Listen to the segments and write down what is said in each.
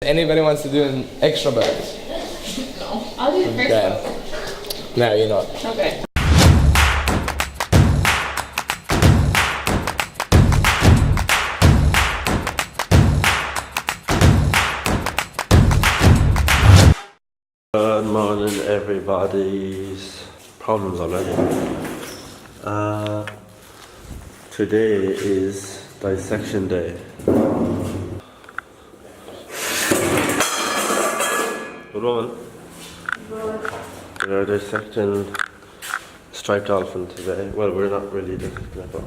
Anybody wants to do an extra bird? No, I'll do the first one. No, you're not. Okay. Good morning, everybody's problems already. Today is dissection day. Good morning. We are dissecting striped dolphin today. Well, we're not really dissecting it, but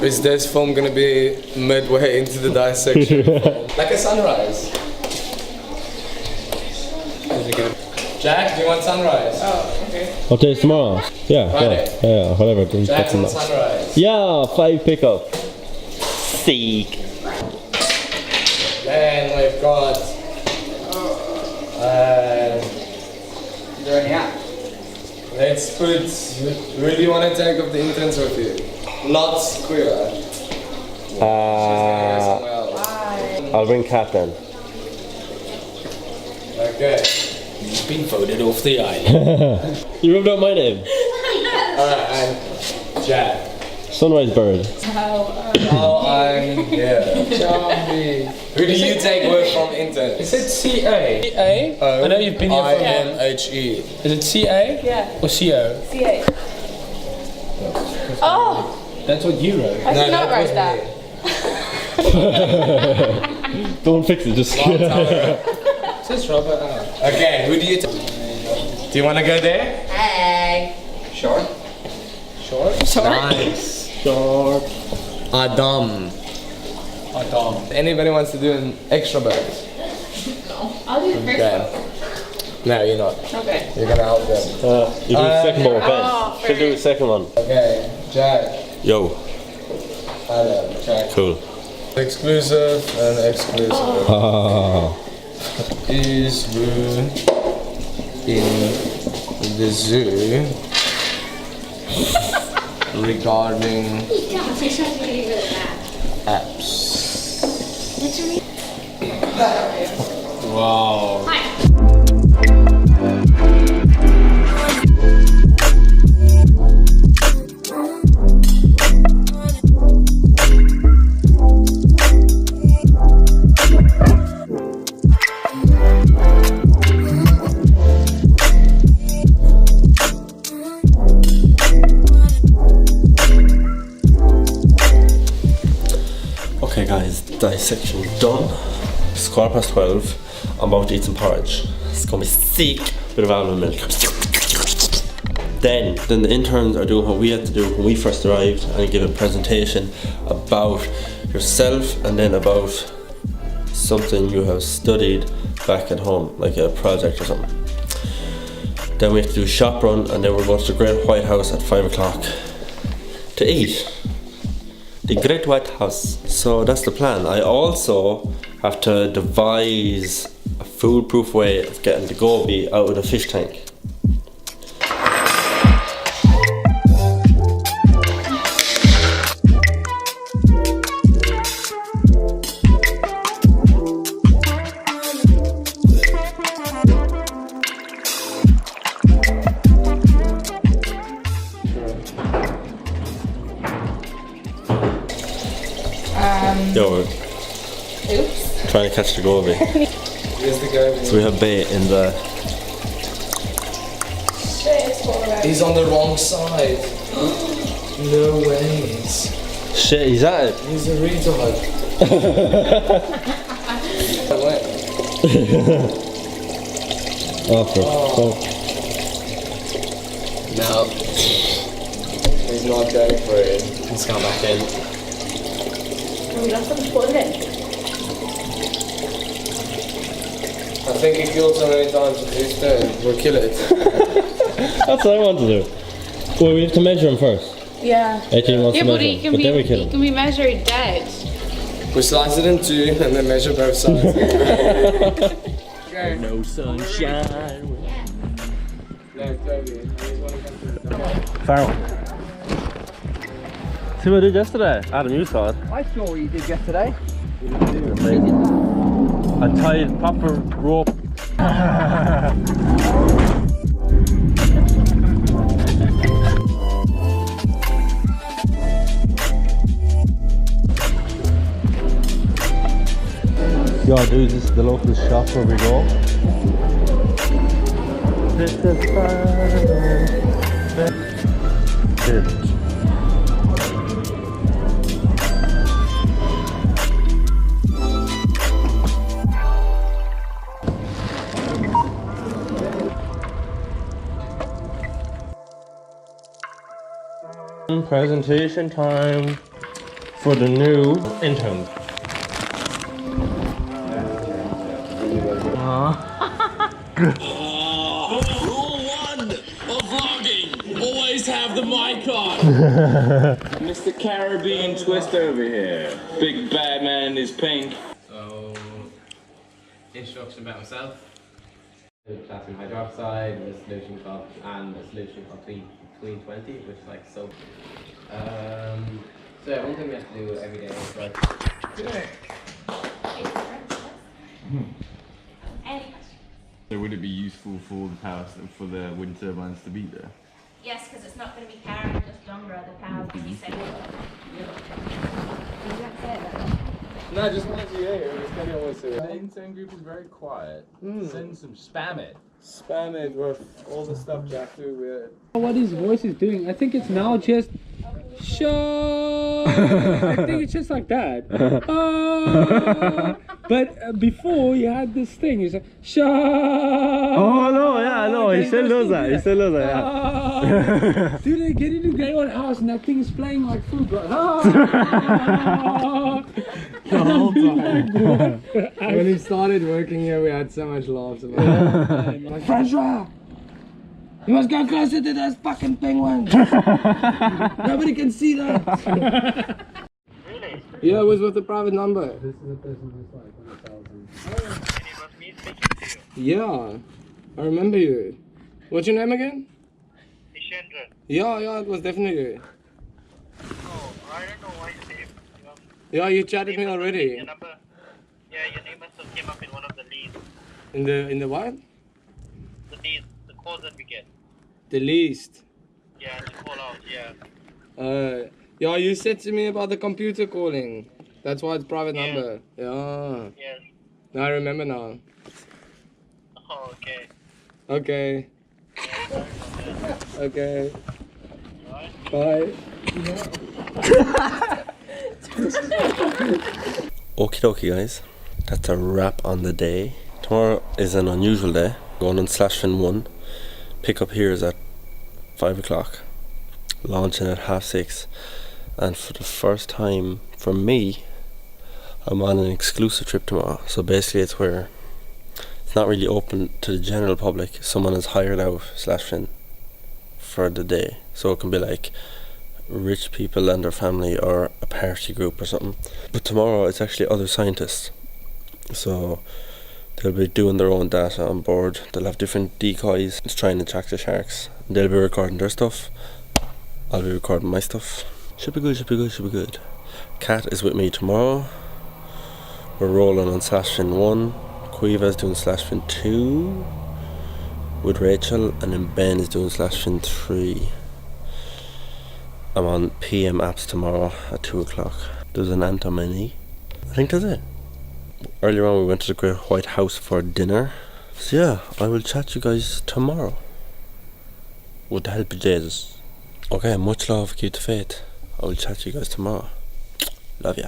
Is this film gonna be midway into the dissection? Like a sunrise. Jack, do you want sunrise? Oh, okay. What day is tomorrow? Yeah, Friday. yeah, whatever. Jack and sunrise. Yeah, 5 pickup. Seek. Then we've got. Is there any app? Let's put. Who do you want to take of the interns with you? Not Squira. I'll bring Cat then. Okay. He's been voted off the island. You rubbed out my name. Alright, and Jack. Sunrise bird. Oh, I'm here. Charlie. Who do you take with from interns? Is it CA? CA? I know you've been here for INHE. Is it CA? Yeah. Or CO? CA. Oh! That's what you wrote. I did not write that. Don't fix it, just. Just rub it out. Okay, who do you take? Do you want to go there? Hey. Short? Short? Nice. Short. Adam. Anybody wants to do an extra bird? No, I'll do the first Okay. one. No, you're not. Okay. You're gonna help them. You do the second one, Ben. Oh, Should do the second one. Okay, Jack. Yo. Adam, Jack. Cool. Exclusive and exclusive. Ah. Is Roo in the zoo regarding apps? Wow. okay, guys, dissection done. It's 12:15. I'm about to eat some porridge. It's gonna be sick with almond milk. Then the interns are doing what we had to do when we first arrived and give a presentation about yourself and then about something you have studied back at home, like a project or something. Then we have to do a shop run and then we're going to the Great White House at 5 o'clock to eat. The Great White House. So that's the plan. I also have to devise a foolproof way of getting the goby out of the fish tank. Yo, we're trying to catch the goby. Here's the goby. So we have bait in the... He's on the wrong side. No ways. Shit, he's at it. He's a retard. Oh, for fuck. No. He's not going for it. He's gone back in. We got some pudding. I think he killed so many times with his stone. We'll kill it. That's what I want to do. Well, we have to measure him first. Yeah. 18 wants Yeah, to but measure he him. can But then we be kill him. measured dead. We slice it in two and then measure both sides. No sunshine. No, Toby. Farrell. See what I did yesterday? Adam, you saw it. I saw what you did yesterday. I tied proper rope. Yo, dude, this is the local shop where we go. Cheers. Presentation time for the new intern. Always have the mic on. Mr. Caribbean Twist over here. Big bad man in his pink. So, introduction about myself. Potassium hydroxide, a solution called, and a solution called Clean 20, which is like soap. So one thing we have to do every day is like. So would it be useful for the power for the wind turbines to be there? Yes, because it's not going to be carrying just longer at the cows when you say No, just wanted to hear it. It's kind of always The intern group is very quiet. Send some spam it. spam it with all the stuff Jack do with. What his voice is doing, I think it's now just I think it's just like that. But before he had this thing, he's like Oh no, yeah, no, he still does that. He still does that. Yeah. Dude, they get into the old house and that thing is playing like food. Like, The whole time. When he started working here, we had so much laughs about it. Like, Francois! You must go closer to those fucking penguins! Nobody can see that! Really? Yeah, it was with the private number. This is the person who's like 100,000. And it was me speaking to you? Yeah, I remember you. What's your name again? Ishendra. Yeah, it was definitely you. Oh, I don't know why you saved. Yeah, you chatted me already. Your number, yeah, your name must have came up in one of the leads. In the what? The leads, the calls that we get. The least. Yeah, to call out, yeah. Yeah, you said to me about the computer calling. That's why it's private number. Yeah. Yes. Now I remember now. Oh, okay. Okay. Okay. Bye. Okie dokie guys, that's a wrap on the day. Tomorrow is an unusual day. Going on /fin 1. Pickup here is at 5 o'clock. Launching at 6:30. And for the first time for me, I'm on an exclusive trip tomorrow. So basically it's where it's not really open to the general public. Someone has hired out /fin for the day. So it can be like rich people and their family or a party group or something. But tomorrow it's actually other scientists. So they'll be doing their own data on board. They'll have different decoys to try and attract the sharks. They'll be recording their stuff. I'll be recording my stuff. Should be good, should be good, should be good. Kat is with me tomorrow. We're rolling on /fin 1. Quiva's doing /fin 2 with Rachel, and then Ben is doing /fin 3. I'm on PM apps tomorrow at 2 o'clock. There's an ant on my knee. I think that's it. Earlier on we went to the Great White House for dinner. So yeah, I will chat to you guys tomorrow. With the help of Jesus. Okay, much love, keep the faith. I will chat to you guys tomorrow. Love ya.